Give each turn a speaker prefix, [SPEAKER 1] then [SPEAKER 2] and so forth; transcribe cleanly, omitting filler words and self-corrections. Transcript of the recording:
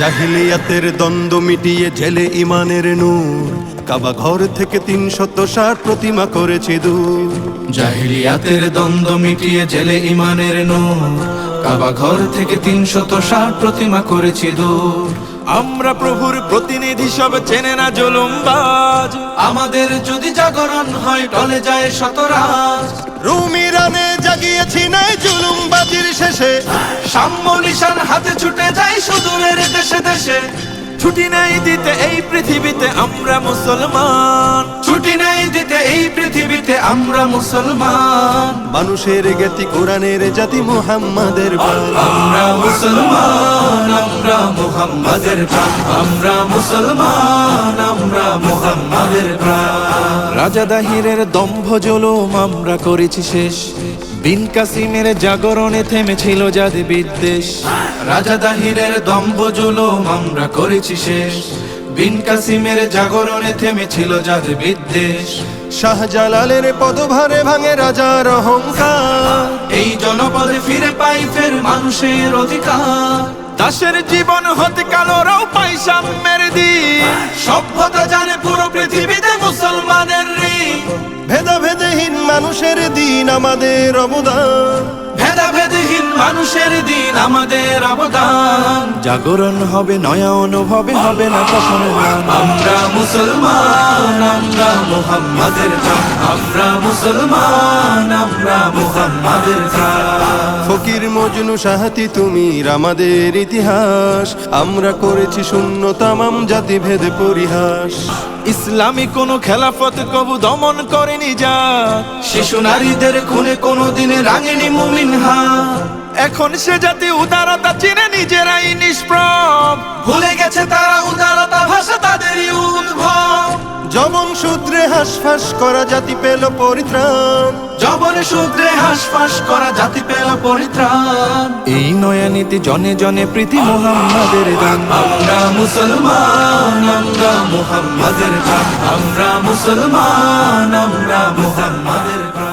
[SPEAKER 1] জাহিলিয়াতের দ্বন্দ্ব মিটিয়ে জেলে ইমানের নূর, কাবা ঘর থেকে ৩৬০ প্রতিমা করেছি দূর।
[SPEAKER 2] জাহিলিয়াতের দ্বন্দ্ব মিটিয়ে জেলে ইমানের নূর, কাবা ঘর থেকে ৩৬০ প্রতিমা করেছি দূর।
[SPEAKER 3] আমরা প্রভুর প্রতিনিধি সব চেনে না জুলুমবাজ,
[SPEAKER 2] আমাদের যদি জাগরণ হয় টলে যায় শতরাজ।
[SPEAKER 1] রুম ইরানে জাগিয়েছি নাই জুলুমবাজির শেষে,
[SPEAKER 2] সাম্য নিশান হাতে ছুটে যায় সুদূরের দেশে দেশে।
[SPEAKER 3] ছুটি নেই দিতে এই পৃথিবীতে আমরা মুসলমান,
[SPEAKER 2] ছুটি নেই দিতে এই পৃথিবীতে আমরা মুসলমান।
[SPEAKER 1] মানুষের জ্ঞাতি কোরআনের জাতি মুহাম্মাদের প্রাণ।
[SPEAKER 2] আমরা মুসলমান, আমরা মুহাম্মাদের প্রাণ। আমরা মুসলমান, আমরা মুহাম্মাদের প্রাণ।
[SPEAKER 3] রাজা দাহিরের দম্ভ জুলুম আমরা করেছি শেষ, বিন কাসিমের জাগরণে থেমেছিল জাতি বিদ্বেষ।
[SPEAKER 2] রাজা দাহিরের দম্ভ জুলুম আমরা করেছি শেষ, বিন কাসিমের জাগরণে থেমেছিল জাতি বিদ্বেষ।
[SPEAKER 1] শাহজালালের পদভারে ভাঙে রাজার অহংকার,
[SPEAKER 2] এই জনপদে ফিরে পাই ফের মানুষের অধিকার।
[SPEAKER 3] দাসের জীবন হতে কালোরাও পাই সাম্যের দিন,
[SPEAKER 2] সভ্যতা জানে পুরো পৃথিবীতে মুসলমানের ঋণ।
[SPEAKER 1] ভেদাভেদহীন মানুষের দিন আমাদের অবদান,
[SPEAKER 2] ভেদাভেদহীন মানুষের দিন আমাদের অবদান।
[SPEAKER 3] জাগরণ হবে নয়া অনুভবে, হবে না কখনো ম্লান।
[SPEAKER 2] আমরা মুসলমান, আমরা মুহাম্মাদের প্রাণ। আমরা মুসলমান, আমরা মুহাম্মাদের প্রাণ।
[SPEAKER 1] ফকির মজনু সাহাতি তুমির আমাদের ইতিহাস, আমরা করেছি শূন্য তামাম জাতিভেদ পরিহাস।
[SPEAKER 3] ইসলামী কোন খেলাফত কবু দমন করেনি যা,
[SPEAKER 2] শিশু নারীদের খুনে কোনোদিনে রাঙেনি মুমিন হাত।
[SPEAKER 3] এখন সে জাতি উদারতা চিনে নিজেরাই নিষ্প্রভ।
[SPEAKER 2] ভুলে গেছে তারা উদারতা ভাষা তাদেরই উদ্ভব।
[SPEAKER 1] যমন সূত্রে হাসফাস করা জাতি পেল পরিত্রাণ,
[SPEAKER 2] যবনে শূদ্রে হাসফাস করা জাতি পেল পরিত্রাণ।
[SPEAKER 3] এই নয়া নীতি জনে জনে প্রীতি মুহাম্মাদের দান।
[SPEAKER 2] আমরা মুসলমান, আমরা মুহাম্মাদের প্রাণ। আমরা মুসলমান, আমরা মুহাম্মাদের প্রাণ।